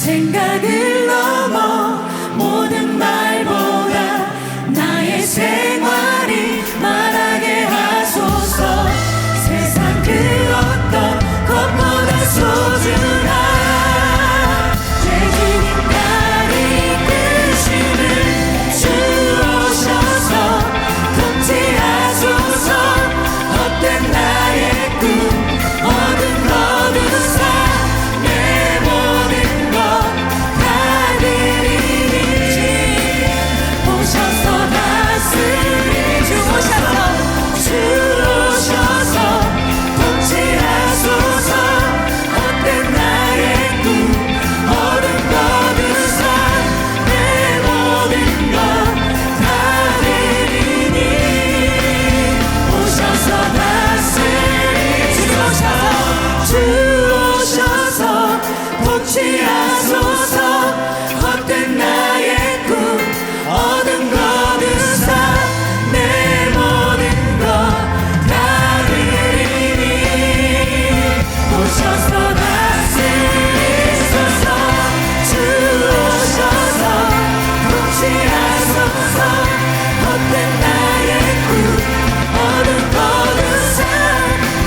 생각을 넘어 모든 말보다 나의 생활이 말하게 하소서. 세상 그 어떤 것보다 소중한 내 주님 나를 이끄심을 주오셔서 통치하소서. 헛된 나의 꿈 어둠 거두사 내 모든 것 다 드리니 오셔서 다스리 주오셔서 통치하소서. 헛된 나의 꿈 어둠 거두사 내 모든 것 다 드리니 오셔서 다스리 주오셔서 통치하소서. 헛된 나의 꿈 어둠 거두사 내 모든 것 다 드리니 오셔서 다스리소서. 주오셔서 통치하소서. 헛된 나의 꿈 어둠 거두사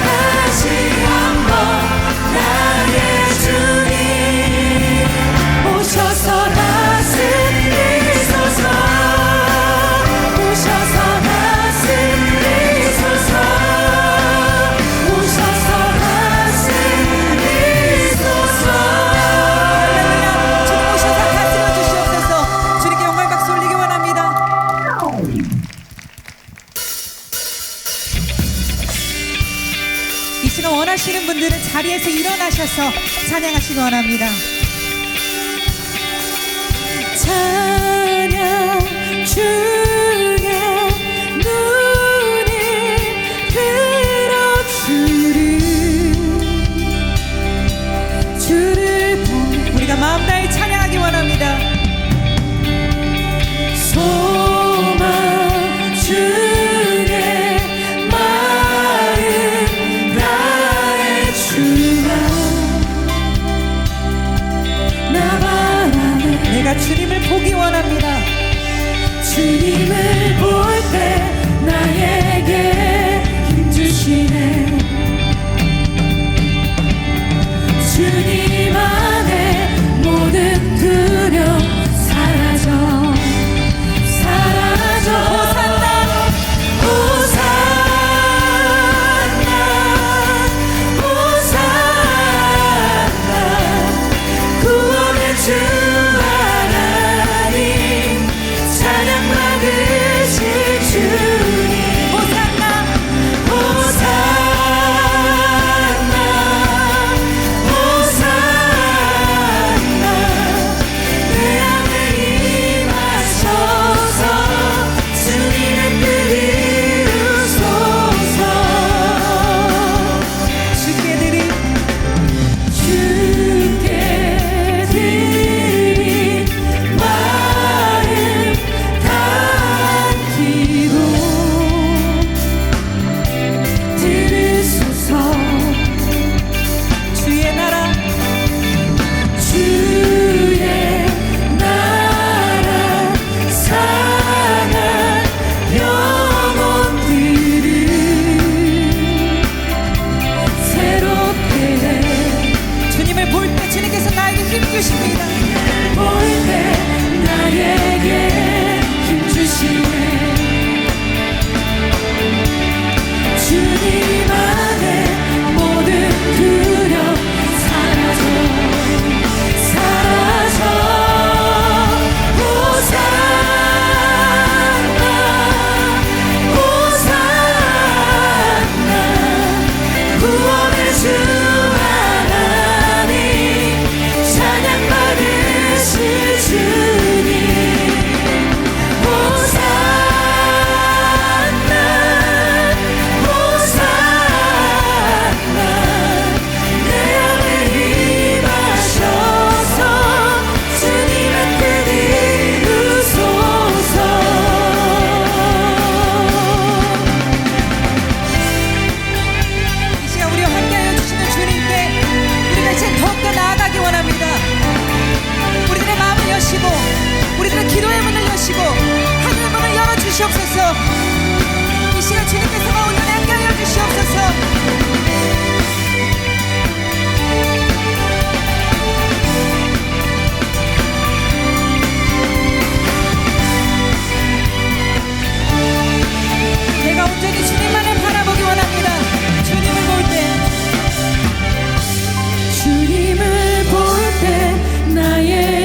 다시 한번 나의 주님 오셔서 다스리소서. 오셔서 다스리소서. 오셔서 다스리소서. 할렐루야. 주님 오셔서 다스려 주시옵소서. 주님께 영광 박수 올리기 원합니다. 이 시간 원하시는 분들은 자리에서 일어나셔서 찬양하시기 원합니다. 찬양 주의 눈이 들어주리. 주를 보는 우리가 마음 다해 찬양하기 원합니다. 소망 주의 마음 나의 주가 나 바라는 내가 주님을 보기 원합니다. 주님을 볼 때 나에게 힘 주시네. 주님 안에 모든 두려움 사라져 호산나 호산나 호산나 구원의 주 하나님 찬양 받으실 주님 호산나 호산나 호산나 내 안에 임하셔서 주님의 뜻 이루소서. 주께 드린 주께 드린 마음 담기고 들으소서. 주의 나라 주의 나라 상한 영혼들을 새롭게 해. 주님을 볼 때 주님께서 나에게 힘 주십니다. 볼 때 나에게 힘 주시네. 주님 안에 모든 두려움 사라져 호산나 호산나 구원의 주 하나님 찬양 받으실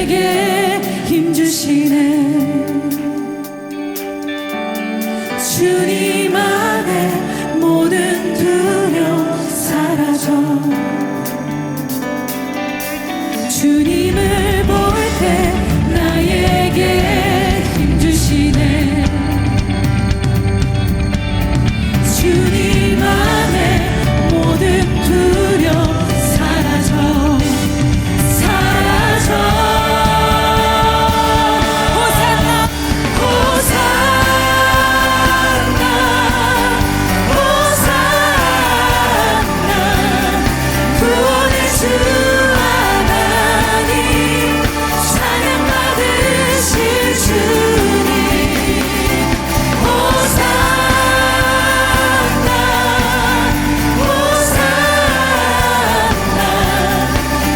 나에게 힘주시네. 주님 안에 모든 두려움 사라져. 주님을 볼 때 나에게 힘주시네. 주님 안에 모든 두려움 사라져. 호산나 구원의 주 하나님 찬양 받으실 주님.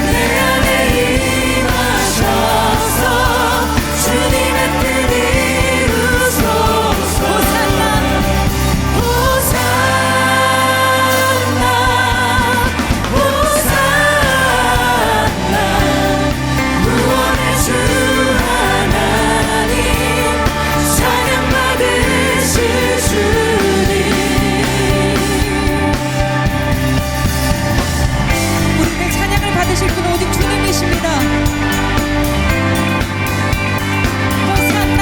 내 안에 임하셔서 주님의 뜻 이루소서. 구원의 주 하나님 찬양 받으실 주님. 우리의 찬양을 받으실 분은 오직 주님이십니다. 호산나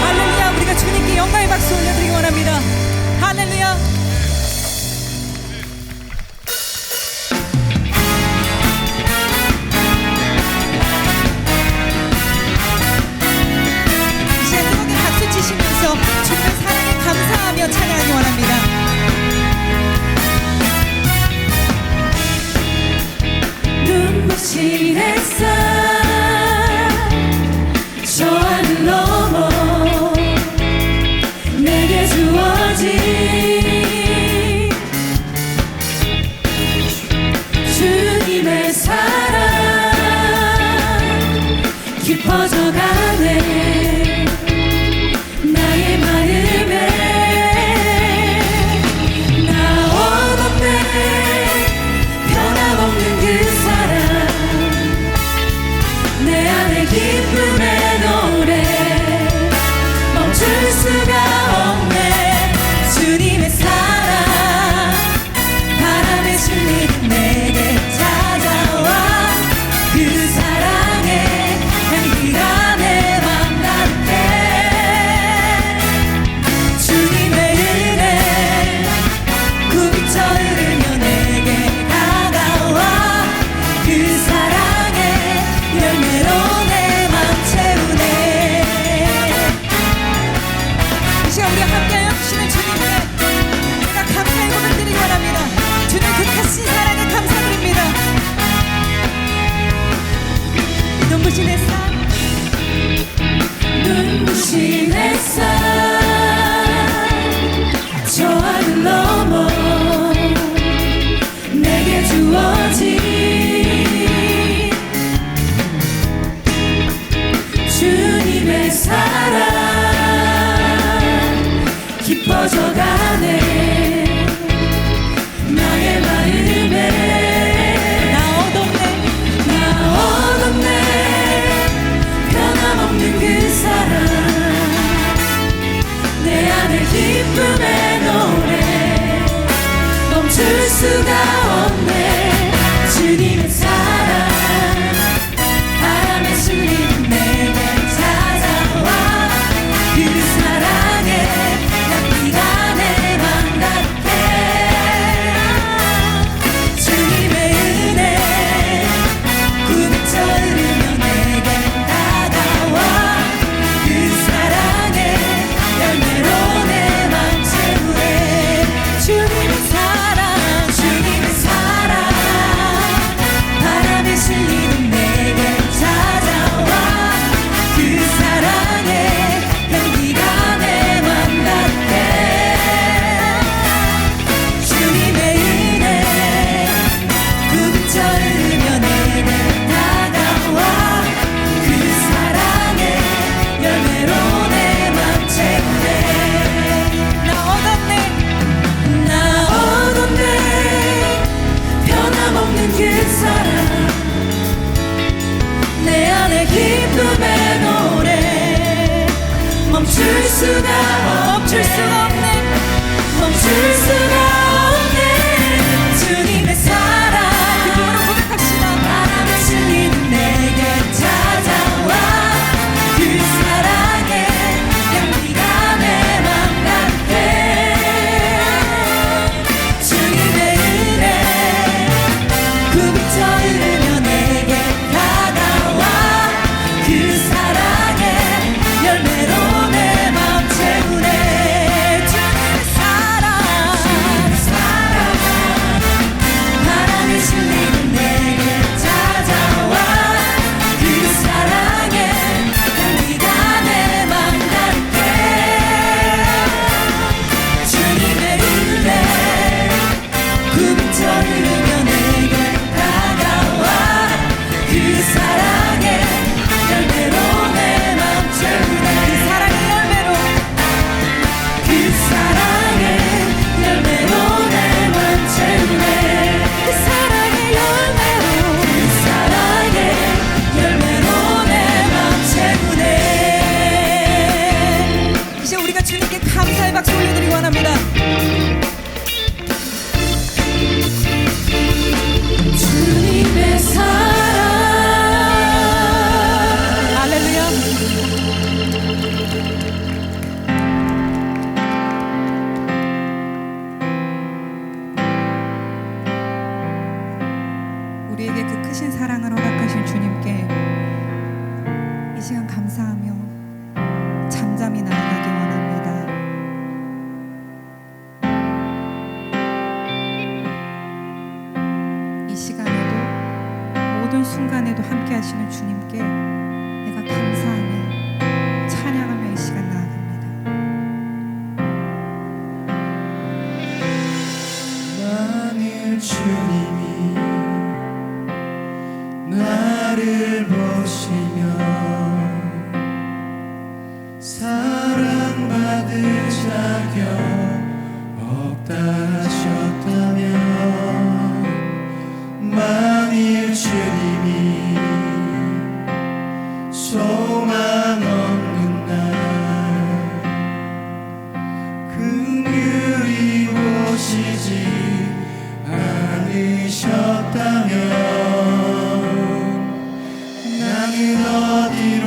할렐루야. 우리가 주님께 영광의 박수 올려드리기 원합니다. 할렐루야. 이 시간 뜨겁게 박수 치시면서 주님의 사랑에 감사하며 찬양하기 원합니다. 눈부신 햇살 저 하늘 넘어 내게 주어진 주님의 사랑 깊어져가네. 나의 마음에 나 원없네. 변함없는 그 사랑 내 안에 기쁨의 노래 멈출 수가 없네. 주님의 사랑 바람에 실리는 내게 찾아와. 그 사랑의 향기가 내 맘 가득해. 주님의 은혜 굽이쳐 흐르며 내게 다가와. 그 사랑의 열매로 내 맘 채우네. 이 시간 우리가 함께하여 주시는 주님께 우리가 감사의 고백드리기 원합니다. 주님 그 크신 사랑에 감사드립니다. 눈부신 햇살 눈부신 햇살 저 하늘 넘어 내게 주어진 주님의 사랑 깊어져가네. 나의 마음에 나 얻었네. 나 얻었네. 변함없는 그 사랑 내 안에 기쁨의 노래 멈출 수가 없네. 주님의 사랑 바람에 실리는 내게 찾아와. 그 사랑의 향기가 내 맘 가득해. 주님의 은혜 굽이쳐 흐르며 내게 다가와. 그 사랑의 열매로 내 맘 채우네. 주님의 사랑 주님의 사랑 꿈처럼 내게 다가와 그 사랑의 열매로 내 맘 채우네 그 사랑의 열매로 그 사랑의 열매로 내 맘 채우네 그 사랑의 열매로 그 사랑의 열매로 내 맘 채우네 이제 우리가 주님께 감사의 박수 올려드리기 원합니다. 주님의 사랑 할렐루야. 우리에게 그 크신 사랑을 허락하신 주님께 이 시간 감사하며 잠잠히 나아가기 원합니다. 이 시간에도 모든 순간에도 함께 하시는 주님께 내가 감사하며 찬양하며 이 시간 나아갑니다. 만일 주님이 나를 보시며 사랑받을 자격 없다 하셨다면 만일 주님이 소망 없는 날 긍휼히 보시지 않으셨다면 나는 어디로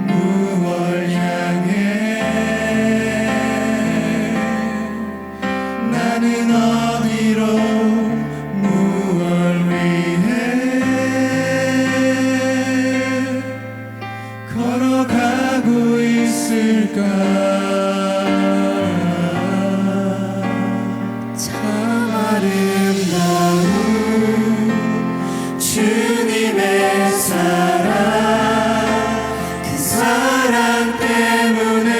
무얼 향해 나는 어디로 무얼 위해 걸어가고 있을까 참 아름다운 주님의 사랑 그 사랑 때문에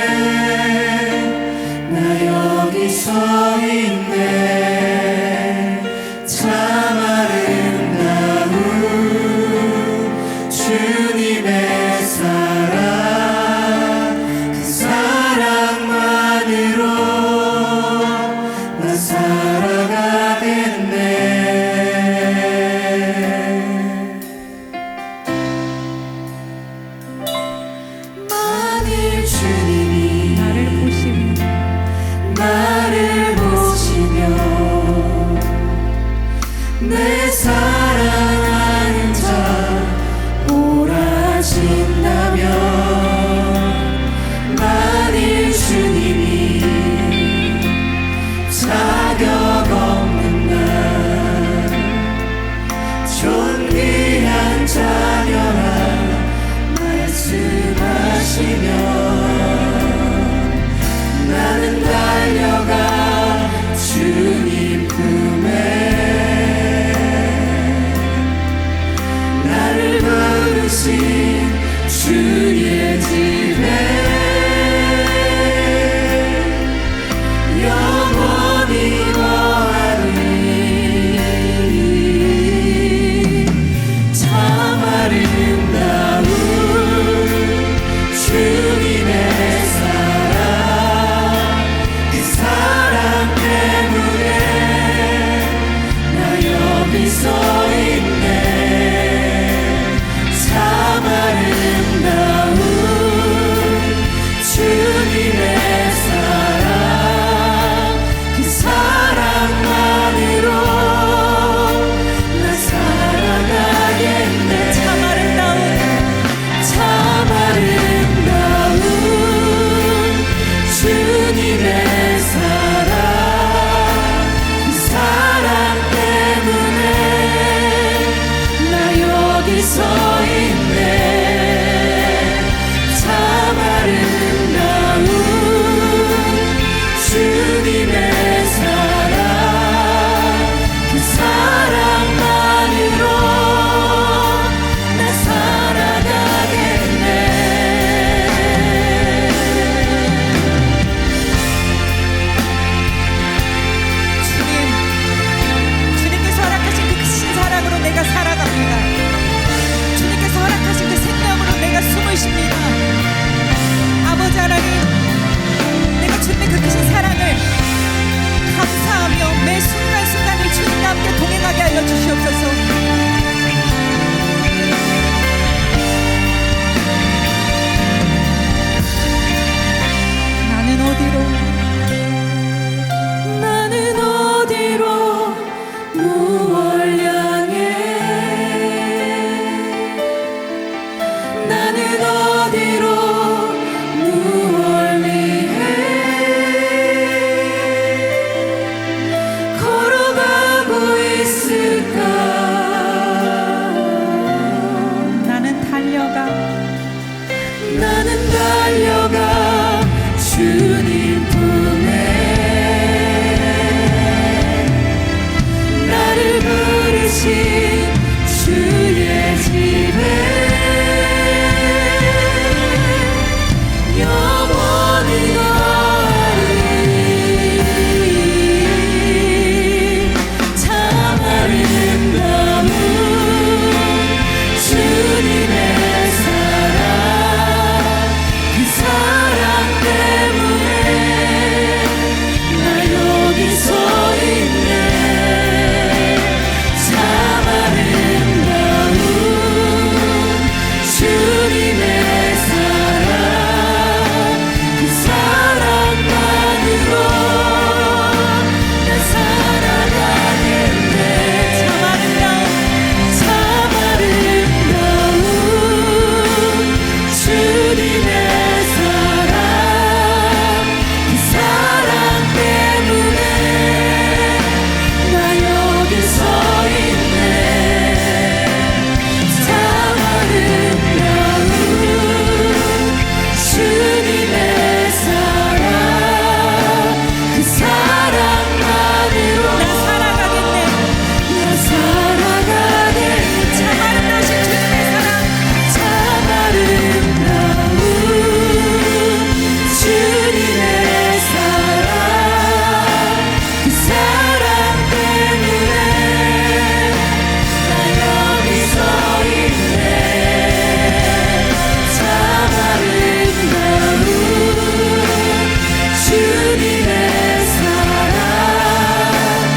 나 여기 서 있네 참 아름다운 주님의 사랑 그 사랑만으로 나 살아가겠네 주의 집에 영원히 거하리. 참 아름다운 주님의 사랑, 그 사랑 때문에 나 여기 서 있네. 참 아름다운 주님의 사랑, 그 사랑만으로 나 살아가겠네. 참 아름다운 주님의 사랑, 그 사랑 때문에 나 여기 서 있네. 참 아름다운 주님의 사랑, 그 사랑만으로 나 살아가겠네. 나 살아가겠네. 참 아름다우신 주님의 사랑, 참 아름다운 주님의 사랑, 그 사랑 때문에 나 여기 서 있네. 참 아름다운 주님의 사랑,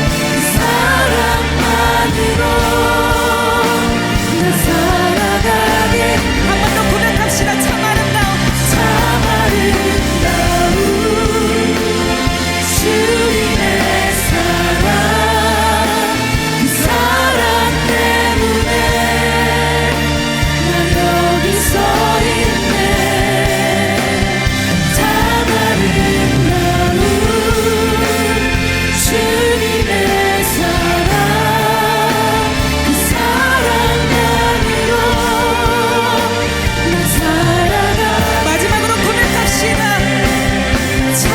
그 사랑만으로 나 살아가게. 한 번 더 고백합시다. 참 아름다운 주님의 사랑, 그 사랑 때문에 나 여기 서 있네. 참 아름다운 주님의 사랑, 그 사랑만으로 나 살아가. 마지막으로 고백합시다. 참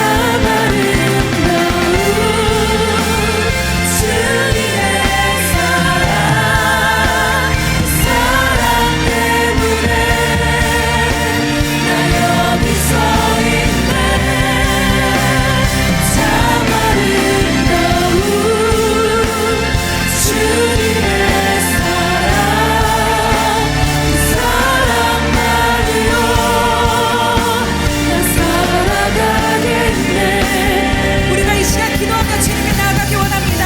아름다운 주님의 사랑, 그 사랑 때문에 나 여기 서 있네. 참 아름다운 주님의 사랑, 그 사랑만으로 나 살아가겠네. 우리가 이 시간 기도하며 주님께 나아가기 원합니다.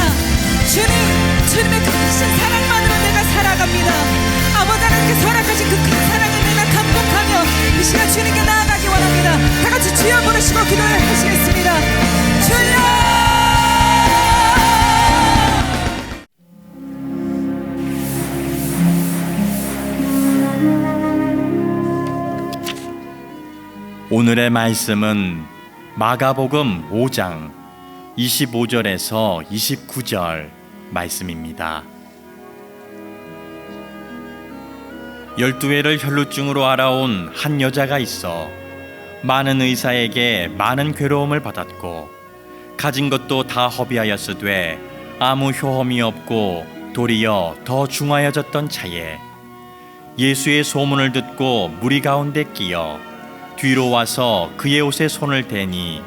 주님의 그 크신 사랑만으로 내가 살아갑니다. 아버지 하나님께 허락하신 그 큰 사랑에 내가 감격하며 이 시간 주님께 나아가기 원합니다. 다 같이 주여 부르시고 기도를 하시겠습니다. 주여! 오늘의 말씀은 마가복음 5장 25절에서 29절 말씀입니다. 12회를 혈루증으로 알아온 한 여자가 있어 많은 의사에게 많은 괴로움을 받았고 가진 것도 다 허비하였으되 아무 효험이 없고 도리어 더 중하여졌던 차에 예수의 소문을 듣고 무리 가운데 끼어 뒤로 와서 그의 옷에 손을 대니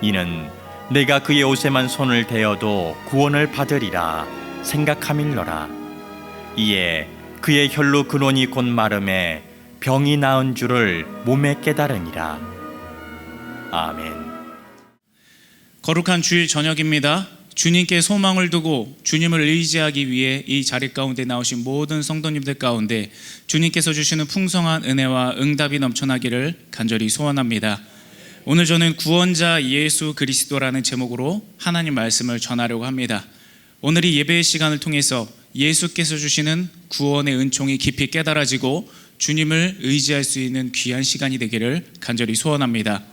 이는 내가 그의 옷에만 손을 대어도 구원을 받으리라 생각함일러라. 이에 그의 혈루 근원이 곧 마름에 병이 나은 줄을 몸에 깨달으니라. 아멘. 거룩한 주일 저녁입니다. 주님께 소망을 두고 주님을 의지하기 위해 이 자리 가운데 나오신 모든 성도님들 가운데 주님께서 주시는 풍성한 은혜와 응답이 넘쳐나기를 간절히 소원합니다. 오늘 저는 구원자 예수 그리스도라는 제목으로 하나님 말씀을 전하려고 합니다. 오늘 이 예배의 시간을 통해서 예수께서 주시는 구원의 은총이 깊이 깨달아지고 주님을 의지할 수 있는 귀한 시간이 되기를 간절히 소원합니다.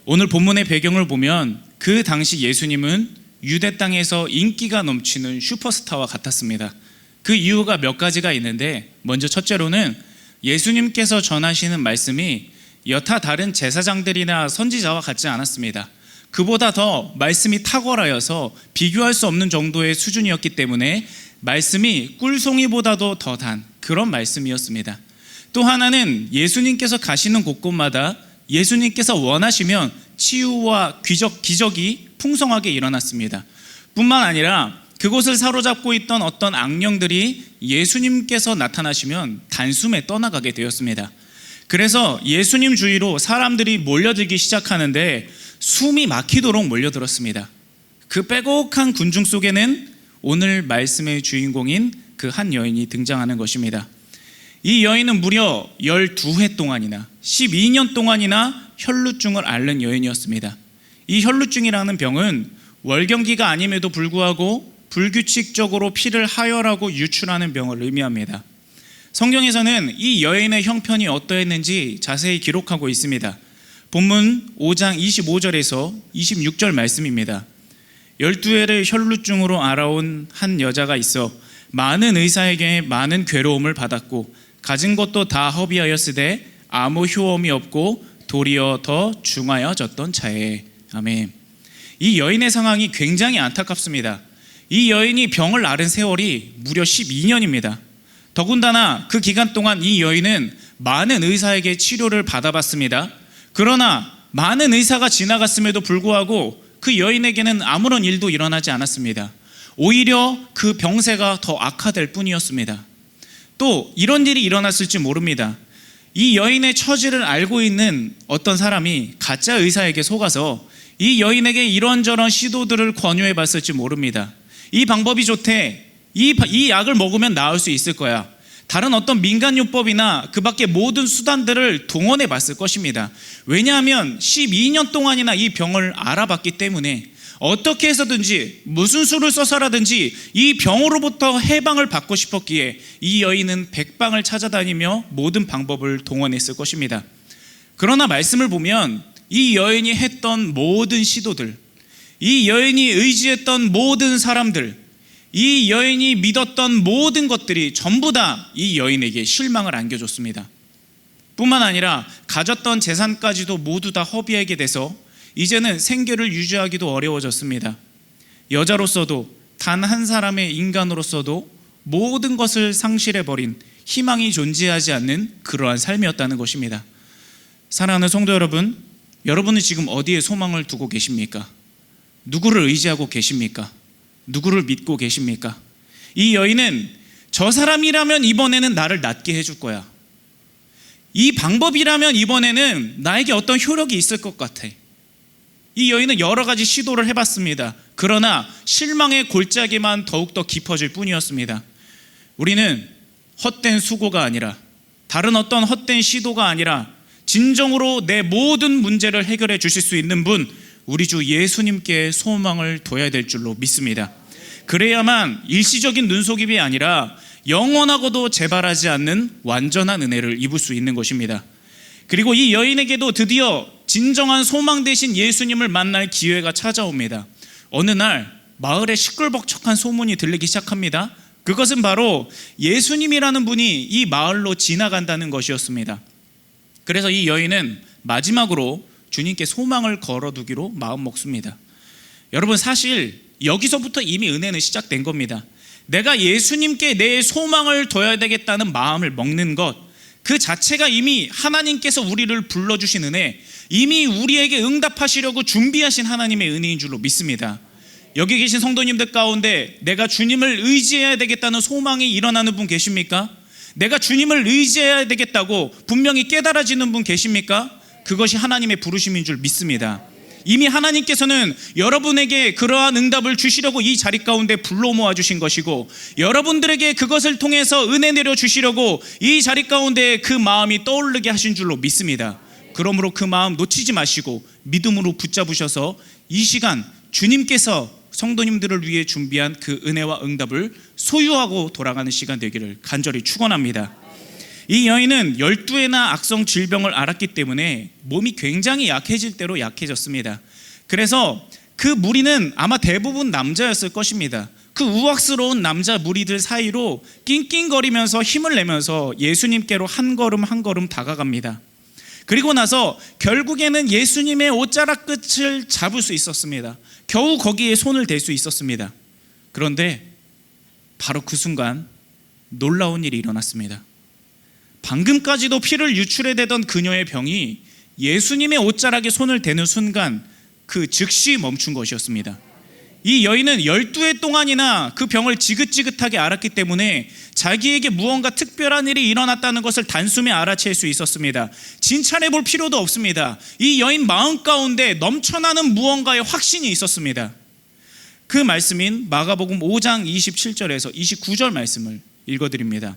오늘 본문의 배경을 보면 그 당시 예수님은 유대 땅에서 인기가 넘치는 슈퍼스타와 같았습니다. 그 이유가 몇 가지가 있는데, 먼저 첫째로는 예수님께서 전하시는 말씀이 여타 다른 제사장들이나 선지자와 같지 않았습니다. 그보다 더 말씀이 탁월하여서 비교할 수 없는 정도의 수준이었기 때문에 말씀이 꿀송이보다도 더 단 그런 말씀이었습니다. 또 하나는 예수님께서 가시는 곳곳마다 예수님께서 원하시면 치유와 기적이 풍성하게 일어났습니다. 뿐만 아니라 그곳을 사로잡고 있던 어떤 악령들이 예수님께서 나타나시면 단숨에 떠나가게 되었습니다. 그래서 예수님 주위로 사람들이 몰려들기 시작하는데 숨이 막히도록 몰려들었습니다. 그 빼곡한 군중 속에는 오늘 말씀의 주인공인 그 한 여인이 등장하는 것입니다. 이 여인은 무려 12회 동안이나 12년 동안이나 혈루증을 앓는 여인이었습니다. 이 혈루증이라는 병은 월경기가 아님에도 불구하고 불규칙적으로 피를 하혈하고 유출하는 병을 의미합니다. 성경에서는 이 여인의 형편이 어떠했는지 자세히 기록하고 있습니다. 본문 5장 25절에서 26절 말씀입니다. 12회를 혈루증으로 앓아온 한 여자가 있어 많은 의사에게 많은 괴로움을 받았고 가진 것도 다 허비하였으되 아무 효험이 없고 도리어 더 중하여졌던 차에. 아멘. 이 여인의 상황이 굉장히 안타깝습니다. 이 여인이 병을 앓은 세월이 무려 12년입니다. 더군다나 그 기간 동안 이 여인은 많은 의사에게 치료를 받아봤습니다. 그러나 많은 의사가 지나갔음에도 불구하고 그 여인에게는 아무런 일도 일어나지 않았습니다. 오히려 그 병세가 더 악화될 뿐이었습니다. 또 이런 일이 일어났을지 모릅니다. 이 여인의 처지를 알고 있는 어떤 사람이 가짜 의사에게 속아서 이 여인에게 이런저런 시도들을 권유해 봤을지 모릅니다. 이 방법이 좋대. 이 약을 먹으면 나을 수 있을 거야. 다른 어떤 민간요법이나 그 밖의 모든 수단들을 동원해 봤을 것입니다. 왜냐하면 12년 동안이나 이 병을 알아봤기 때문에 어떻게 해서든지 무슨 수를 써서라든지 이 병으로부터 해방을 받고 싶었기에 이 여인은 백방을 찾아다니며 모든 방법을 동원했을 것입니다. 그러나 말씀을 보면 이 여인이 했던 모든 시도들, 이 여인이 의지했던 모든 사람들, 이 여인이 믿었던 모든 것들이 전부 다 이 여인에게 실망을 안겨줬습니다. 뿐만 아니라 가졌던 재산까지도 모두 다 허비하게 돼서 이제는 생계를 유지하기도 어려워졌습니다. 여자로서도 단 한 사람의 인간으로서도 모든 것을 상실해버린 희망이 존재하지 않는 그러한 삶이었다는 것입니다. 사랑하는 성도 여러분, 여러분은 지금 어디에 소망을 두고 계십니까? 누구를 의지하고 계십니까? 누구를 믿고 계십니까? 이 여인은 저 사람이라면 이번에는 나를 낫게 해줄 거야. 이 방법이라면 이번에는 나에게 어떤 효력이 있을 것 같아. 이 여인은 여러 가지 시도를 해봤습니다. 그러나 실망의 골짜기만 더욱더 깊어질 뿐이었습니다. 우리는 헛된 수고가 아니라 다른 어떤 헛된 시도가 아니라 진정으로 내 모든 문제를 해결해 주실 수 있는 분, 우리 주 예수님께 소망을 둬야 될 줄로 믿습니다. 그래야만 일시적인 눈속임이 아니라 영원하고도 재발하지 않는 완전한 은혜를 입을 수 있는 것입니다. 그리고 이 여인에게도 드디어 진정한 소망 되신 예수님을 만날 기회가 찾아옵니다. 어느 날 마을에 시끌벅적한 소문이 들리기 시작합니다. 그것은 바로 예수님이라는 분이 이 마을로 지나간다는 것이었습니다. 그래서 이 여인은 마지막으로 주님께 소망을 걸어두기로 마음먹습니다. 여러분, 사실 여기서부터 이미 은혜는 시작된 겁니다. 내가 예수님께 내 소망을 둬야 되겠다는 마음을 먹는 것, 그 자체가 이미 하나님께서 우리를 불러주신 은혜, 이미 우리에게 응답하시려고 준비하신 하나님의 은혜인 줄로 믿습니다. 여기 계신 성도님들 가운데 내가 주님을 의지해야 되겠다는 소망이 일어나는 분 계십니까? 내가 주님을 의지해야 되겠다고 분명히 깨달아지는 분 계십니까? 그것이 하나님의 부르심인 줄 믿습니다. 이미 하나님께서는 여러분에게 그러한 응답을 주시려고 이 자리 가운데 불러 모아주신 것이고, 여러분들에게 그것을 통해서 은혜 내려주시려고 이 자리 가운데 그 마음이 떠오르게 하신 줄로 믿습니다. 그러므로 그 마음 놓치지 마시고 믿음으로 붙잡으셔서 이 시간 주님께서 성도님들을 위해 준비한 그 은혜와 응답을 소유하고 돌아가는 시간 되기를 간절히 축원합니다. 이 여인은 12회나 악성 질병을 앓았기 때문에 몸이 굉장히 약해질 대로 약해졌습니다. 그래서 그 무리는 아마 대부분 남자였을 것입니다. 그 우악스러운 남자 무리들 사이로 낑낑거리면서 힘을 내면서 예수님께로 한 걸음 한 걸음 다가갑니다. 그리고 나서 결국에는 예수님의 옷자락 끝을 잡을 수 있었습니다. 겨우 거기에 손을 댈 수 있었습니다. 그런데 바로 그 순간 놀라운 일이 일어났습니다. 방금까지도 피를 유출해대던 그녀의 병이 예수님의 옷자락에 손을 대는 순간 그 즉시 멈춘 것이었습니다. 이 여인은 12해 동안이나 그 병을 지긋지긋하게 알았기 때문에 자기에게 무언가 특별한 일이 일어났다는 것을 단숨에 알아챌 수 있었습니다. 진찰해 볼 필요도 없습니다. 이 여인 마음 가운데 넘쳐나는 무언가의 확신이 있었습니다. 그 말씀인 마가복음 5장 27절에서 29절 말씀을 읽어드립니다.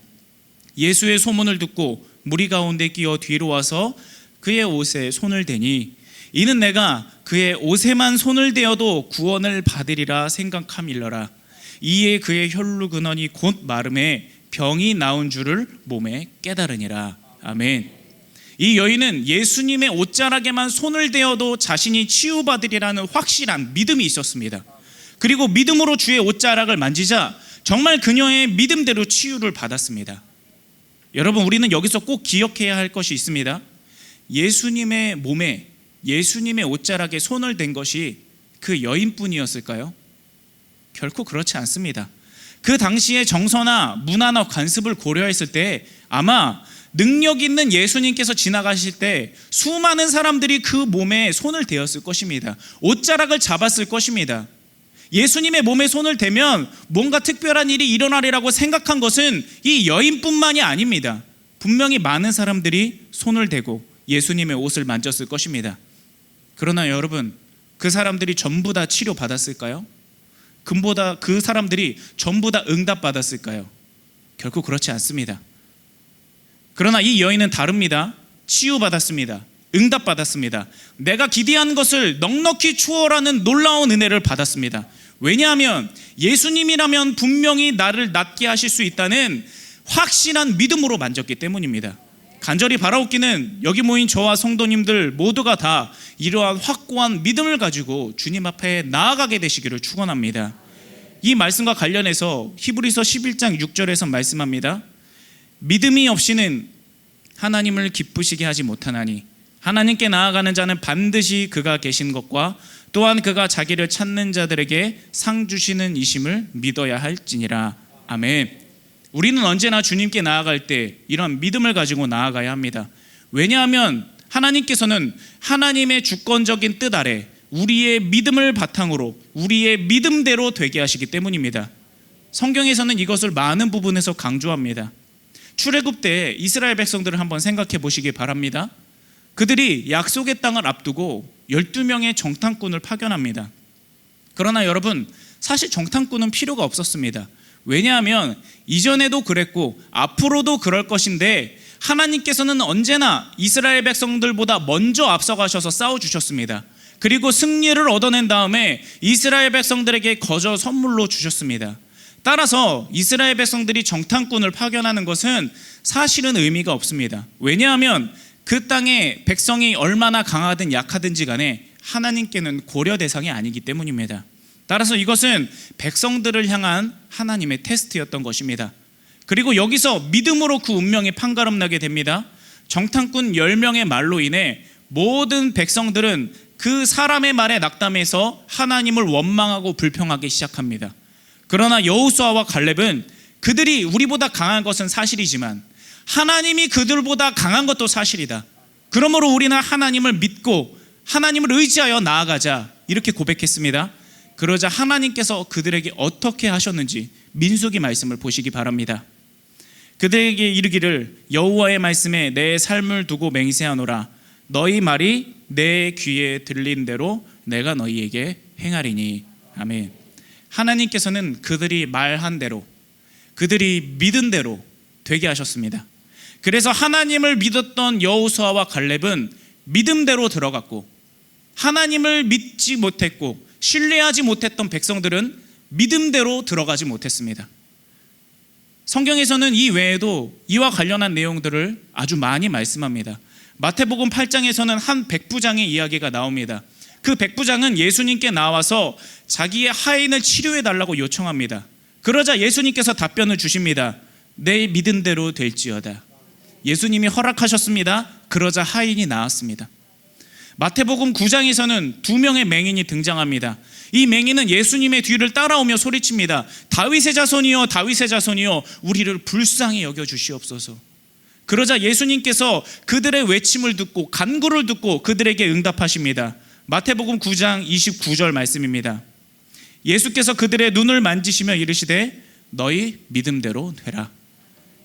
예수의 소문을 듣고 무리 가운데 끼어 뒤로 와서 그의 옷에 손을 대니 이는 내가 그의 옷에만 손을 대어도 구원을 받으리라 생각함일러라. 이에 그의 혈루 근원이 곧 마름에 병이 나은 줄을 몸에 깨달으니라. 아멘. 이 여인은 예수님의 옷자락에만 손을 대어도 자신이 치유받으리라는 확실한 믿음이 있었습니다. 그리고 믿음으로 주의 옷자락을 만지자 정말 그녀의 믿음대로 치유를 받았습니다. 여러분, 우리는 여기서 꼭 기억해야 할 것이 있습니다. 예수님의 몸에, 예수님의 옷자락에 손을 댄 것이 그 여인뿐이었을까요? 결코 그렇지 않습니다. 그 당시의 정서나 문화나 관습을 고려했을 때 아마 능력 있는 예수님께서 지나가실 때 수많은 사람들이 그 몸에 손을 대었을 것입니다. 옷자락을 잡았을 것입니다. 예수님의 몸에 손을 대면 뭔가 특별한 일이 일어나리라고 생각한 것은 이 여인뿐만이 아닙니다. 분명히 많은 사람들이 손을 대고 예수님의 옷을 만졌을 것입니다. 그러나 여러분, 그 사람들이 전부 다 치료받았을까요? 그 사람들이 전부 다 응답받았을까요? 결코 그렇지 않습니다. 그러나 이 여인은 다릅니다. 치유받았습니다. 응답받았습니다. 내가 기대한 것을 넉넉히 추월하는 놀라운 은혜를 받았습니다. 왜냐하면 예수님이라면 분명히 나를 낫게 하실 수 있다는 확신한 믿음으로 만졌기 때문입니다. 간절히 바라옵기는 여기 모인 저와 성도님들 모두가 다 이러한 확고한 믿음을 가지고 주님 앞에 나아가게 되시기를 축원합니다. 이 말씀과 관련해서 히브리서 11장 6절에서 말씀합니다. 믿음이 없이는 하나님을 기쁘시게 하지 못하나니 하나님께 나아가는 자는 반드시 그가 계신 것과 또한 그가 자기를 찾는 자들에게 상 주시는 이심을 믿어야 할지니라. 아멘. 우리는 언제나 주님께 나아갈 때 이런 믿음을 가지고 나아가야 합니다. 왜냐하면 하나님께서는 하나님의 주권적인 뜻 아래 우리의 믿음을 바탕으로 우리의 믿음대로 되게 하시기 때문입니다. 성경에서는 이것을 많은 부분에서 강조합니다. 출애굽 때 이스라엘 백성들을 한번 생각해 보시기 바랍니다. 그들이 약속의 땅을 앞두고 12명의 정탐꾼을 파견합니다. 그러나 여러분, 사실 정탐꾼은 필요가 없었습니다. 왜냐하면 이전에도 그랬고 앞으로도 그럴 것인데 하나님께서는 언제나 이스라엘 백성들보다 먼저 앞서가셔서 싸워주셨습니다. 그리고 승리를 얻어낸 다음에 이스라엘 백성들에게 거저 선물로 주셨습니다. 따라서 이스라엘 백성들이 정탐꾼을 파견하는 것은 사실은 의미가 없습니다. 왜냐하면 그 땅의 백성이 얼마나 강하든 약하든지 간에 하나님께는 고려 대상이 아니기 때문입니다. 따라서 이것은 백성들을 향한 하나님의 테스트였던 것입니다. 그리고 여기서 믿음으로 그 운명이 판가름나게 됩니다. 정탐꾼 10명의 말로 인해 모든 백성들은 그 사람의 말에 낙담해서 하나님을 원망하고 불평하기 시작합니다. 그러나 여호수아와 갈렙은 그들이 우리보다 강한 것은 사실이지만 하나님이 그들보다 강한 것도 사실이다. 그러므로 우리는 하나님을 믿고 하나님을 의지하여 나아가자, 이렇게 고백했습니다. 그러자 하나님께서 그들에게 어떻게 하셨는지 민수기 말씀을 보시기 바랍니다. 그들에게 이르기를 여호와의 말씀에 내 삶을 두고 맹세하노라. 너희 말이 내 귀에 들린 대로 내가 너희에게 행하리니. 아멘. 하나님께서는 그들이 말한 대로, 그들이 믿은 대로 되게 하셨습니다. 그래서 하나님을 믿었던 여호수아와 갈렙은 믿음대로 들어갔고, 하나님을 믿지 못했고 신뢰하지 못했던 백성들은 믿음대로 들어가지 못했습니다. 성경에서는 이 외에도 이와 관련한 내용들을 아주 많이 말씀합니다. 마태복음 8장에서는 한 백부장의 이야기가 나옵니다. 그 백부장은 예수님께 나와서 자기의 하인을 치료해 달라고 요청합니다. 그러자 예수님께서 답변을 주십니다. 내 믿은 대로 될지어다. 예수님이 허락하셨습니다. 그러자 하인이 나았습니다. 마태복음 9장에서는 2명의 맹인이 등장합니다. 이 맹인은 예수님의 뒤를 따라오며 소리칩니다. 다윗의 자손이여, 다윗의 자손이여, 우리를 불쌍히 여겨 주시옵소서. 그러자 예수님께서 그들의 외침을 듣고 간구를 듣고 그들에게 응답하십니다. 마태복음 9장 29절 말씀입니다. 예수께서 그들의 눈을 만지시며 이르시되 너희 믿음대로 되라.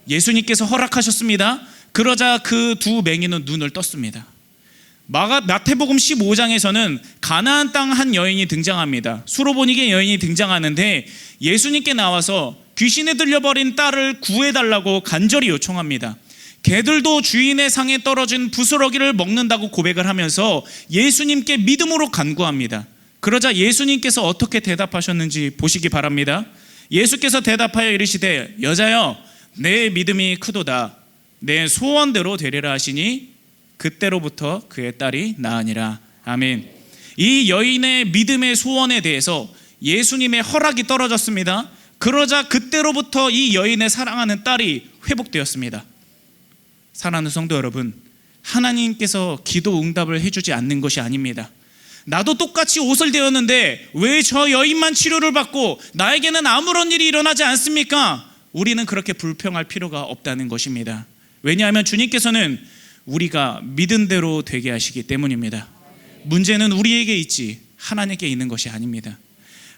예수님께서 허락하셨습니다. 그러자 그 두 맹인은 눈을 떴습니다. 마태복음 15장에서는 가나안 땅 한 여인이 등장합니다. 수로보니게 여인이 등장하는데 예수님께 나와서 귀신에 들려버린 딸을 구해달라고 간절히 요청합니다. 개들도 주인의 상에 떨어진 부스러기를 먹는다고 고백을 하면서 예수님께 믿음으로 간구합니다. 그러자 예수님께서 어떻게 대답하셨는지 보시기 바랍니다. 예수께서 대답하여 이르시되 여자여, 내 믿음이 크도다. 내 소원대로 되리라 하시니 그때로부터 그의 딸이 나으니라. 아멘. 이 여인의 믿음의 소원에 대해서 예수님의 허락이 떨어졌습니다. 그러자 그때로부터 이 여인의 사랑하는 딸이 회복되었습니다. 사랑하는 성도 여러분, 하나님께서 기도 응답을 해주지 않는 것이 아닙니다. 나도 똑같이 옷을 대었는데 왜 저 여인만 치료를 받고 나에게는 아무런 일이 일어나지 않습니까? 우리는 그렇게 불평할 필요가 없다는 것입니다. 왜냐하면 주님께서는 우리가 믿은 대로 되게 하시기 때문입니다. 문제는 우리에게 있지 하나님께 있는 것이 아닙니다.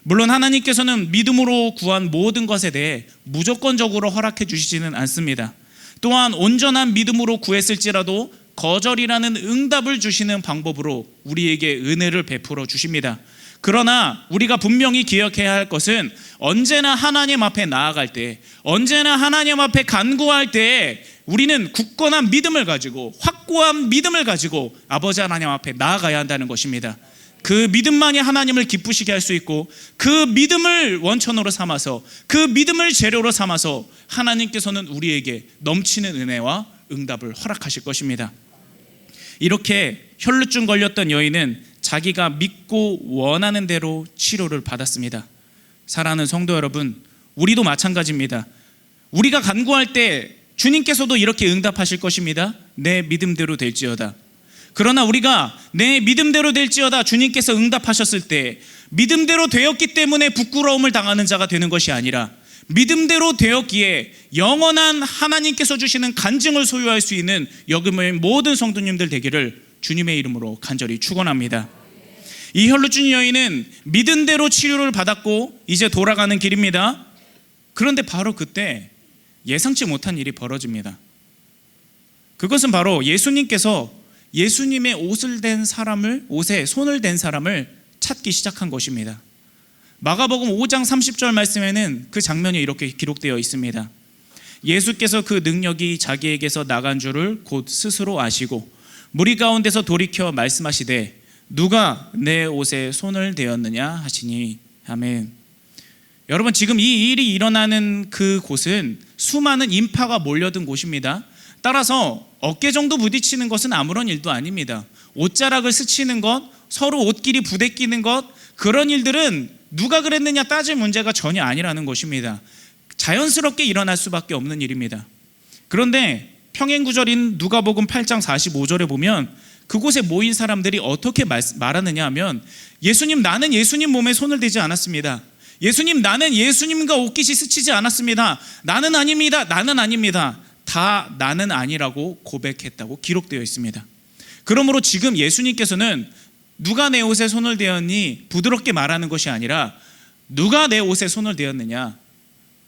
물론 하나님께서는 믿음으로 구한 모든 것에 대해 무조건적으로 허락해 주시지는 않습니다. 또한 온전한 믿음으로 구했을지라도 거절이라는 응답을 주시는 방법으로 우리에게 은혜를 베풀어 주십니다. 그러나 우리가 분명히 기억해야 할 것은 언제나 하나님 앞에 나아갈 때, 언제나 하나님 앞에 간구할 때 우리는 굳건한 믿음을 가지고, 확고한 믿음을 가지고 아버지 하나님 앞에 나아가야 한다는 것입니다. 그 믿음만이 하나님을 기쁘시게 할 수 있고, 그 믿음을 원천으로 삼아서, 그 믿음을 재료로 삼아서 하나님께서는 우리에게 넘치는 은혜와 응답을 허락하실 것입니다. 이렇게 혈루증 걸렸던 여인은 자기가 믿고 원하는 대로 치료를 받았습니다. 사랑하는 성도 여러분, 우리도 마찬가지입니다. 우리가 간구할 때 주님께서도 이렇게 응답하실 것입니다. 내 믿음대로 될지어다. 그러나 우리가 내 믿음대로 될지어다 주님께서 응답하셨을 때 믿음대로 되었기 때문에 부끄러움을 당하는 자가 되는 것이 아니라 믿음대로 되었기에 영원한 하나님께서 주시는 간증을 소유할 수 있는 여금의 모든 성도님들 되기를 주님의 이름으로 간절히 축원합니다. 이 혈루증 여인은 믿은 대로 치료를 받았고 이제 돌아가는 길입니다. 그런데 바로 그때 예상치 못한 일이 벌어집니다. 그것은 바로 예수님께서 예수님의 옷에 손을 댄 사람을 찾기 시작한 것입니다. 마가복음 5장 30절 말씀에는 그 장면이 이렇게 기록되어 있습니다. 예수께서 그 능력이 자기에게서 나간 줄을 곧 스스로 아시고 무리 가운데서 돌이켜 말씀하시되 누가 내 옷에 손을 대었느냐 하시니. 아멘. 여러분, 지금 이 일이 일어나는 그 곳은 수많은 인파가 몰려든 곳입니다. 따라서 어깨 정도 부딪히는 것은 아무런 일도 아닙니다. 옷자락을 스치는 것, 서로 옷길이 부대끼는 것, 그런 일들은 누가 그랬느냐 따질 문제가 전혀 아니라는 것입니다. 자연스럽게 일어날 수밖에 없는 일입니다. 그런데 평행구절인 누가복음 8장 45절에 보면 그곳에 모인 사람들이 어떻게 말하느냐 하면 예수님, 나는 예수님 몸에 손을 대지 않았습니다. 예수님, 나는 예수님과 옷깃이 스치지 않았습니다. 나는 아닙니다. 나는 아닙니다. 다 나는 아니라고 고백했다고 기록되어 있습니다. 그러므로 지금 예수님께서는 누가 내 옷에 손을 대었니? 부드럽게 말하는 것이 아니라 누가 내 옷에 손을 대었느냐?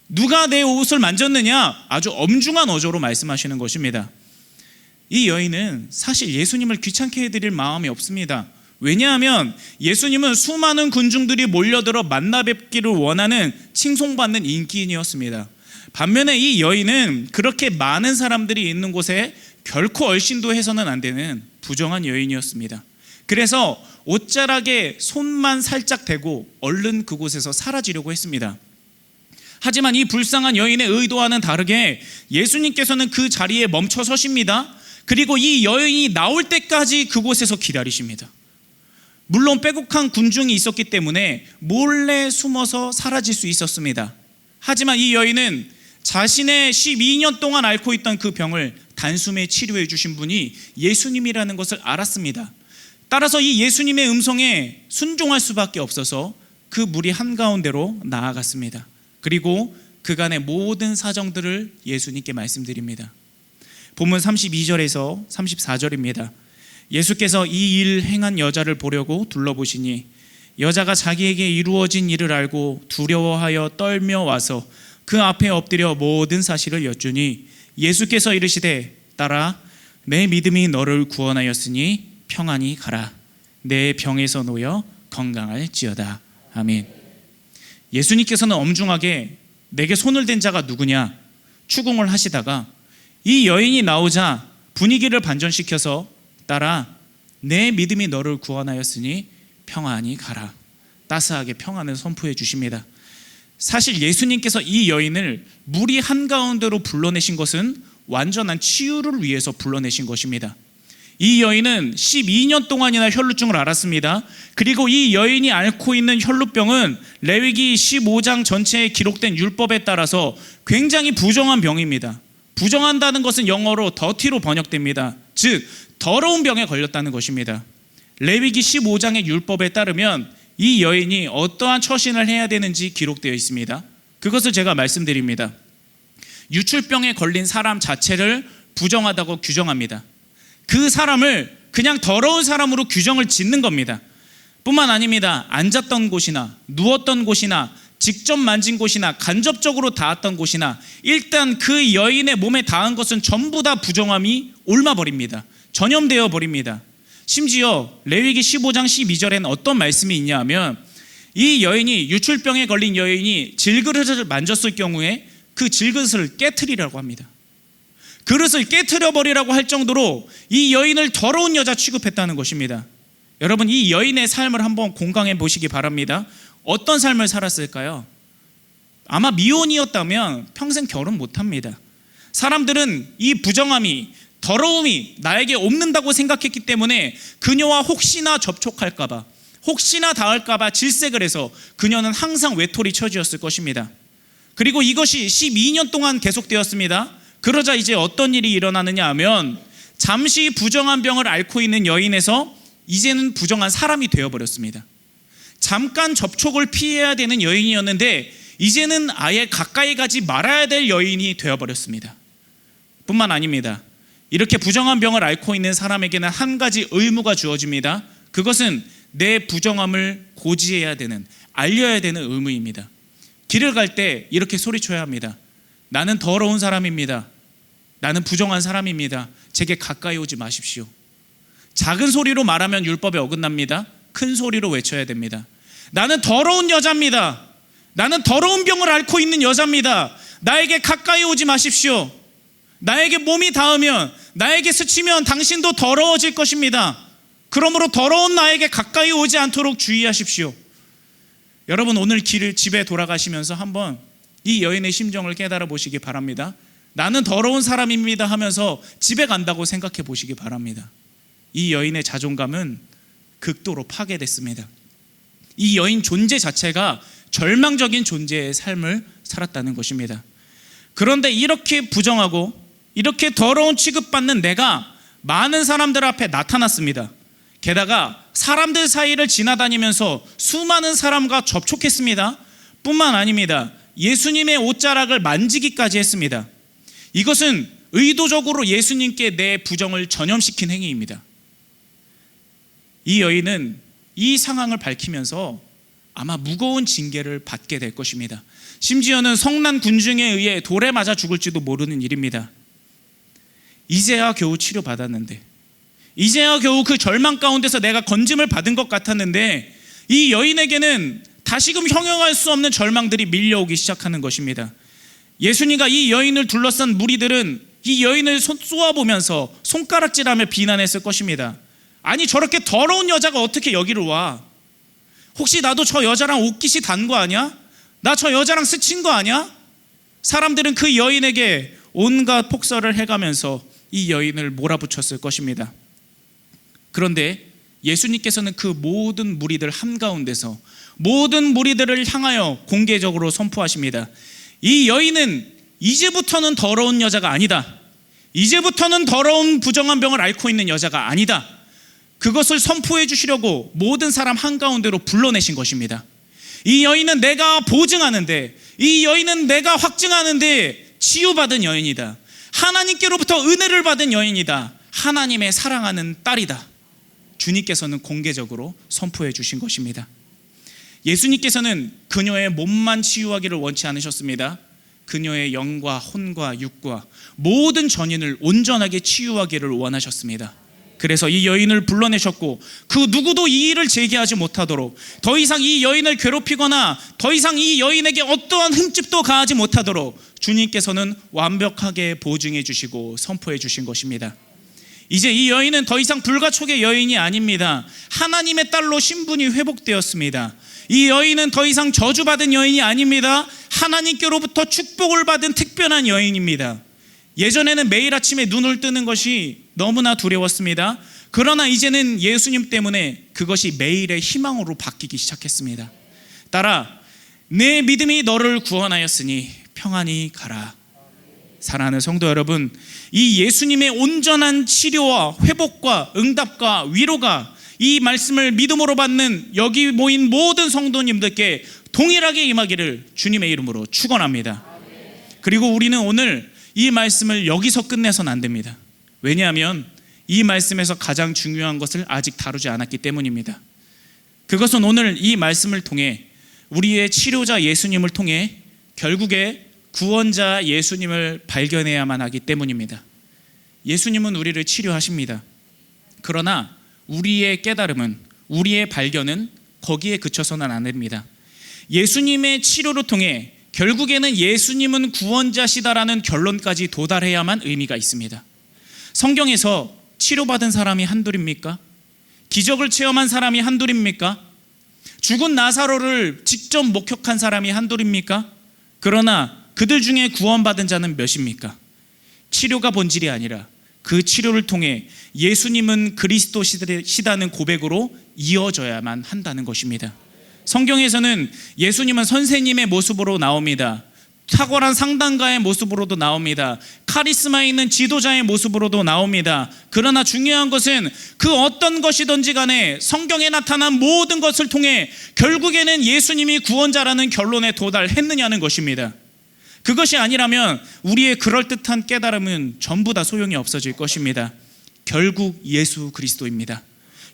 누가 내 옷을 만졌느냐? 아주 엄중한 어조로 말씀하시는 것입니다. 이 여인은 사실 예수님을 귀찮게 해드릴 마음이 없습니다. 왜냐하면 예수님은 수많은 군중들이 몰려들어 만나 뵙기를 원하는 칭송받는 인기인이었습니다. 반면에 이 여인은 그렇게 많은 사람들이 있는 곳에 결코 얼씬도 해서는 안 되는 부정한 여인이었습니다. 그래서 옷자락에 손만 살짝 대고 얼른 그곳에서 사라지려고 했습니다. 하지만 이 불쌍한 여인의 의도와는 다르게 예수님께서는 그 자리에 멈춰 서십니다. 그리고 이 여인이 나올 때까지 그곳에서 기다리십니다. 물론 빼곡한 군중이 있었기 때문에 몰래 숨어서 사라질 수 있었습니다. 하지만 이 여인은 자신의 12년 동안 앓고 있던 그 병을 단숨에 치료해 주신 분이 예수님이라는 것을 알았습니다. 따라서 이 예수님의 음성에 순종할 수밖에 없어서 그 무리 한가운데로 나아갔습니다. 그리고 그간의 모든 사정들을 예수님께 말씀드립니다. 본문 32절에서 34절입니다. 예수께서 이 일 행한 여자를 보려고 둘러보시니 여자가 자기에게 이루어진 일을 알고 두려워하여 떨며 와서 그 앞에 엎드려 모든 사실을 여쭈니 예수께서 이르시되 딸아 내 믿음이 너를 구원하였으니 평안히 가라. 내 병에서 놓여 건강할지어다. 아멘. 예수님께서는 엄중하게 내게 손을 댄 자가 누구냐 추궁을 하시다가 이 여인이 나오자 분위기를 반전시켜서 딸아 내 믿음이 너를 구원하였으니 평안히 가라. 따스하게 평안을 선포해 주십니다. 사실 예수님께서 이 여인을 무리 한가운데로 불러내신 것은 완전한 치유를 위해서 불러내신 것입니다. 이 여인은 12년 동안이나 혈루증을 앓았습니다. 그리고 이 여인이 앓고 있는 혈루병은 레위기 15장 전체에 기록된 율법에 따라서 굉장히 부정한 병입니다. 부정한다는 것은 영어로 더티로 번역됩니다. 즉 더러운 병에 걸렸다는 것입니다. 레위기 15장의 율법에 따르면 이 여인이 어떠한 처신을 해야 되는지 기록되어 있습니다. 그것을 제가 말씀드립니다. 유출병에 걸린 사람 자체를 부정하다고 규정합니다. 그 사람을 그냥 더러운 사람으로 규정을 짓는 겁니다. 뿐만 아닙니다. 앉았던 곳이나 누웠던 곳이나 직접 만진 곳이나 간접적으로 닿았던 곳이나 일단 그 여인의 몸에 닿은 것은 전부 다 부정함이 옮아버립니다. 전염되어 버립니다. 심지어 레위기 15장 12절에는 어떤 말씀이 있냐 하면 이 여인이 유출병에 걸린 여인이 질그릇을 만졌을 경우에 그 질그릇을 깨트리라고 합니다. 그릇을 깨트려 버리라고 할 정도로 이 여인을 더러운 여자 취급했다는 것입니다. 여러분 이 여인의 삶을 한번 공감해 보시기 바랍니다. 어떤 삶을 살았을까요? 아마 미혼이었다면 평생 결혼 못합니다. 사람들은 이 부정함이 더러움이 나에게 없는다고 생각했기 때문에 그녀와 혹시나 접촉할까봐 혹시나 닿을까봐 질색을 해서 그녀는 항상 외톨이 처지였을 것입니다. 그리고 이것이 12년 동안 계속되었습니다. 그러자 이제 어떤 일이 일어나느냐 하면 잠시 부정한 병을 앓고 있는 여인에서 이제는 부정한 사람이 되어버렸습니다. 잠깐 접촉을 피해야 되는 여인이었는데 이제는 아예 가까이 가지 말아야 될 여인이 되어버렸습니다. 뿐만 아닙니다. 이렇게 부정한 병을 앓고 있는 사람에게는 한 가지 의무가 주어집니다. 그것은 내 부정함을 고지해야 되는, 알려야 되는 의무입니다. 길을 갈 때 이렇게 소리쳐야 합니다. 나는 더러운 사람입니다. 나는 부정한 사람입니다. 제게 가까이 오지 마십시오. 작은 소리로 말하면 율법에 어긋납니다. 큰 소리로 외쳐야 됩니다. 나는 더러운 여자입니다. 나는 더러운 병을 앓고 있는 여자입니다. 나에게 가까이 오지 마십시오. 나에게 몸이 닿으면, 나에게 스치면 당신도 더러워질 것입니다. 그러므로 더러운 나에게 가까이 오지 않도록 주의하십시오. 여러분 오늘 길을 집에 돌아가시면서 한번 이 여인의 심정을 깨달아 보시기 바랍니다. 나는 더러운 사람입니다 하면서 집에 간다고 생각해 보시기 바랍니다. 이 여인의 자존감은 극도로 파괴됐습니다. 이 여인 존재 자체가 절망적인 존재의 삶을 살았다는 것입니다. 그런데 이렇게 부정하고 이렇게 더러운 취급받는 내가 많은 사람들 앞에 나타났습니다. 게다가 사람들 사이를 지나다니면서 수많은 사람과 접촉했습니다. 뿐만 아닙니다. 예수님의 옷자락을 만지기까지 했습니다. 이것은 의도적으로 예수님께 내 부정을 전염시킨 행위입니다. 이 여인은 이 상황을 밝히면서 아마 무거운 징계를 받게 될 것입니다. 심지어는 성난 군중에 의해 돌에 맞아 죽을지도 모르는 일입니다. 이제야 겨우 치료받았는데, 이제야 겨우 그 절망 가운데서 내가 건짐을 받은 것 같았는데 이 여인에게는 다시금 형용할 수 없는 절망들이 밀려오기 시작하는 것입니다. 예수님과 이 여인을 둘러싼 무리들은 이 여인을 쏘아보면서 손가락질하며 비난했을 것입니다. 아니 저렇게 더러운 여자가 어떻게 여기로 와? 혹시 나도 저 여자랑 옷깃이 단 거 아니야? 나 저 여자랑 스친 거 아니야? 사람들은 그 여인에게 온갖 폭설을 해가면서 이 여인을 몰아붙였을 것입니다. 그런데 예수님께서는 그 모든 무리들 한가운데서 모든 무리들을 향하여 공개적으로 선포하십니다. 이 여인은 이제부터는 더러운 여자가 아니다. 이제부터는 더러운 부정한 병을 앓고 있는 여자가 아니다. 그것을 선포해 주시려고 모든 사람 한가운데로 불러내신 것입니다. 이 여인은 내가 보증하는데, 이 여인은 내가 확증하는데 치유받은 여인이다. 하나님께로부터 은혜를 받은 여인이다. 하나님의 사랑하는 딸이다. 주님께서는 공개적으로 선포해 주신 것입니다. 예수님께서는 그녀의 몸만 치유하기를 원치 않으셨습니다. 그녀의 영과 혼과 육과 모든 전인을 온전하게 치유하기를 원하셨습니다. 그래서 이 여인을 불러내셨고, 그 누구도 이 일을 제기하지 못하도록, 더 이상 이 여인을 괴롭히거나 더 이상 이 여인에게 어떠한 흠집도 가하지 못하도록 주님께서는 완벽하게 보증해 주시고 선포해 주신 것입니다. 이제 이 여인은 더 이상 불가촉의 여인이 아닙니다. 하나님의 딸로 신분이 회복되었습니다. 이 여인은 더 이상 저주받은 여인이 아닙니다. 하나님께로부터 축복을 받은 특별한 여인입니다. 예전에는 매일 아침에 눈을 뜨는 것이 너무나 두려웠습니다. 그러나 이제는 예수님 때문에 그것이 매일의 희망으로 바뀌기 시작했습니다. 따라 내 믿음이 너를 구원하였으니 평안히 가라. 사랑하는 성도 여러분, 이 예수님의 온전한 치료와 회복과 응답과 위로가 이 말씀을 믿음으로 받는 여기 모인 모든 성도님들께 동일하게 임하기를 주님의 이름으로 축원합니다. 그리고 우리는 오늘 이 말씀을 여기서 끝내서는 안 됩니다. 왜냐하면 이 말씀에서 가장 중요한 것을 아직 다루지 않았기 때문입니다. 그것은 오늘 이 말씀을 통해 우리의 치료자 예수님을 통해 결국에 구원자 예수님을 발견해야만 하기 때문입니다. 예수님은 우리를 치료하십니다. 그러나 우리의 깨달음은, 우리의 발견은 거기에 그쳐서는 안 됩니다. 예수님의 치료를 통해 결국에는 예수님은 구원자시다라는 결론까지 도달해야만 의미가 있습니다. 성경에서 치료받은 사람이 한둘입니까? 기적을 체험한 사람이 한둘입니까? 죽은 나사로를 직접 목격한 사람이 한둘입니까? 그러나 그들 중에 구원받은 자는 몇입니까? 치료가 본질이 아니라 그 치료를 통해 예수님은 그리스도시다는 고백으로 이어져야만 한다는 것입니다. 성경에서는 예수님은 선생님의 모습으로 나옵니다. 탁월한 상담가의 모습으로도 나옵니다. 카리스마 있는 지도자의 모습으로도 나옵니다. 그러나 중요한 것은 그 어떤 것이든지 간에 성경에 나타난 모든 것을 통해 결국에는 예수님이 구원자라는 결론에 도달했느냐는 것입니다. 그것이 아니라면 우리의 그럴듯한 깨달음은 전부 다 소용이 없어질 것입니다. 결국 예수 그리스도입니다.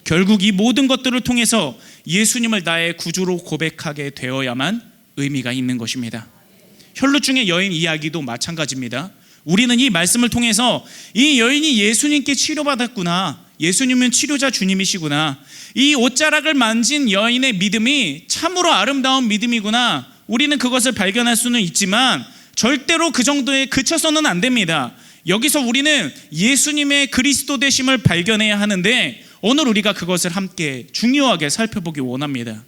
결국 이 모든 것들을 통해서 예수님을 나의 구주로 고백하게 되어야만 의미가 있는 것입니다. 혈루증의 여인 이야기도 마찬가지입니다. 우리는 이 말씀을 통해서 이 여인이 예수님께 치료받았구나, 예수님은 치료자 주님이시구나, 이 옷자락을 만진 여인의 믿음이 참으로 아름다운 믿음이구나, 우리는 그것을 발견할 수는 있지만 절대로 그 정도에 그쳐서는 안 됩니다. 여기서 우리는 예수님의 그리스도 되심을 발견해야 하는데 오늘 우리가 그것을 함께 중요하게 살펴보기 원합니다.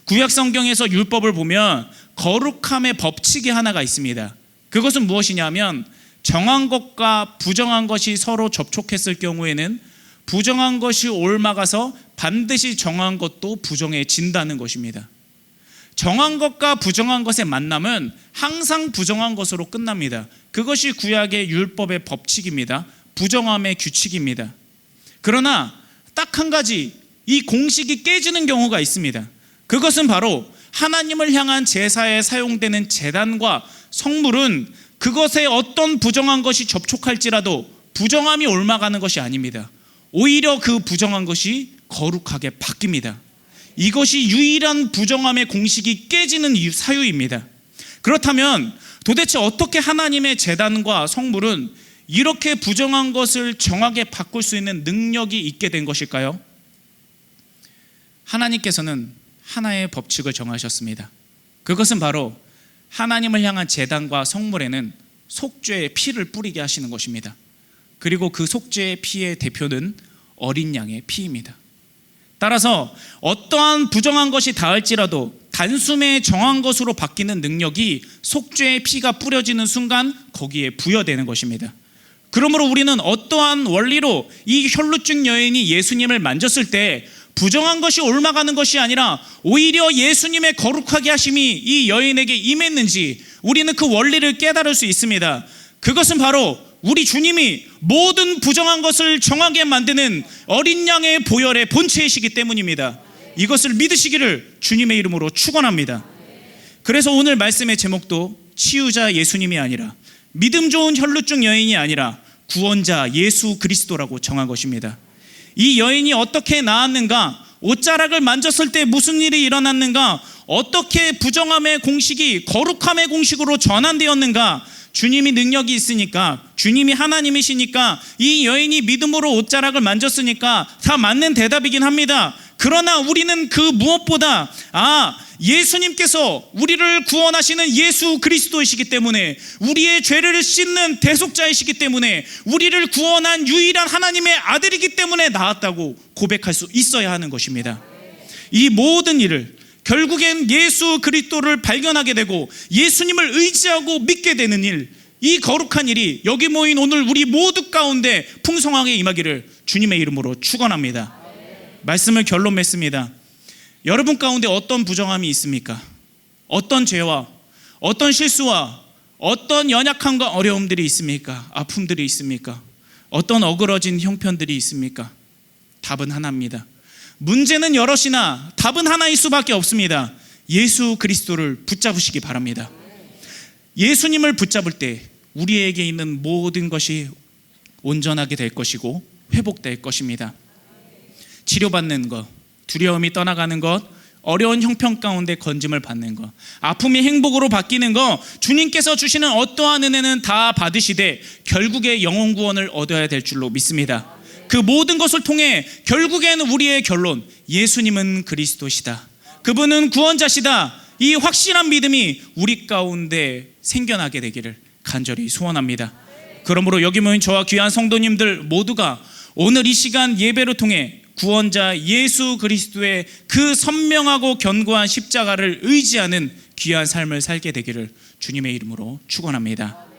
구약 성경에서 율법을 보면 거룩함의 법칙이 하나가 있습니다. 그것은 무엇이냐면 정한 것과 부정한 것이 서로 접촉했을 경우에는 부정한 것이 옮아가서 반드시 정한 것도 부정해진다는 것입니다. 정한 것과 부정한 것의 만남은 항상 부정한 것으로 끝납니다. 그것이 구약의 율법의 법칙입니다. 부정함의 규칙입니다. 그러나 딱 한 가지 이 공식이 깨지는 경우가 있습니다. 그것은 바로 하나님을 향한 제사에 사용되는 제단과 성물은 그것에 어떤 부정한 것이 접촉할지라도 부정함이 옮아가는 것이 아닙니다. 오히려 그 부정한 것이 거룩하게 바뀝니다. 이것이 유일한 부정함의 공식이 깨지는 사유입니다. 그렇다면 도대체 어떻게 하나님의 제단과 성물은 이렇게 부정한 것을 정하게 바꿀 수 있는 능력이 있게 된 것일까요? 하나님께서는 하나의 법칙을 정하셨습니다. 그것은 바로 하나님을 향한 제단과 성물에는 속죄의 피를 뿌리게 하시는 것입니다. 그리고 그 속죄의 피의 대표는 어린 양의 피입니다. 따라서 어떠한 부정한 것이 닿을지라도 단숨에 정한 것으로 바뀌는 능력이 속죄의 피가 뿌려지는 순간 거기에 부여되는 것입니다. 그러므로 우리는 어떠한 원리로 이 혈루증 여인이 예수님을 만졌을 때 부정한 것이 옮아가는 것이 아니라 오히려 예수님의 거룩하게 하심이 이 여인에게 임했는지 우리는 그 원리를 깨달을 수 있습니다. 그것은 바로 우리 주님이 모든 부정한 것을 정하게 만드는 어린 양의 보혈의 본체이시기 때문입니다. 이것을 믿으시기를 주님의 이름으로 축원합니다. 그래서 오늘 말씀의 제목도 치유자 예수님이 아니라 믿음 좋은 혈루증 여인이 아니라 구원자 예수 그리스도라고 정한 것입니다. 이 여인이 어떻게 나았는가, 옷자락을 만졌을 때 무슨 일이 일어났는가, 어떻게 부정함의 공식이 거룩함의 공식으로 전환되었는가, 주님이 능력이 있으니까, 주님이 하나님이시니까, 이 여인이 믿음으로 옷자락을 만졌으니까 다 맞는 대답이긴 합니다. 그러나 우리는 그 무엇보다 예수님께서 우리를 구원하시는 예수 그리스도이시기 때문에, 우리의 죄를 씻는 대속자이시기 때문에, 우리를 구원한 유일한 하나님의 아들이기 때문에 나았다고 고백할 수 있어야 하는 것입니다. 이 모든 일을 결국엔 예수 그리스도를 발견하게 되고 예수님을 의지하고 믿게 되는 일, 이 거룩한 일이 여기 모인 오늘 우리 모두 가운데 풍성하게 임하기를 주님의 이름으로 축원합니다. 말씀을 결론 맺습니다. 여러분 가운데 어떤 부정함이 있습니까? 어떤 죄와 어떤 실수와 어떤 연약함과 어려움들이 있습니까? 아픔들이 있습니까? 어떤 어그러진 형편들이 있습니까? 답은 하나입니다. 문제는 여럿이나 답은 하나일 수밖에 없습니다. 예수 그리스도를 붙잡으시기 바랍니다. 예수님을 붙잡을 때 우리에게 있는 모든 것이 온전하게 될 것이고 회복될 것입니다. 치료받는 것, 두려움이 떠나가는 것, 어려운 형편 가운데 건짐을 받는 것, 아픔이 행복으로 바뀌는 것, 주님께서 주시는 어떠한 은혜는 다 받으시되 결국에 영혼 구원을 얻어야 될 줄로 믿습니다. 그 모든 것을 통해 결국에는 우리의 결론, 예수님은 그리스도시다, 그분은 구원자시다, 이 확실한 믿음이 우리 가운데 생겨나게 되기를 간절히 소원합니다. 그러므로 여기 모인 저와 귀한 성도님들 모두가 오늘 이 시간 예배를 통해 구원자 예수 그리스도의 그 선명하고 견고한 십자가를 의지하는 귀한 삶을 살게 되기를 주님의 이름으로 축원합니다.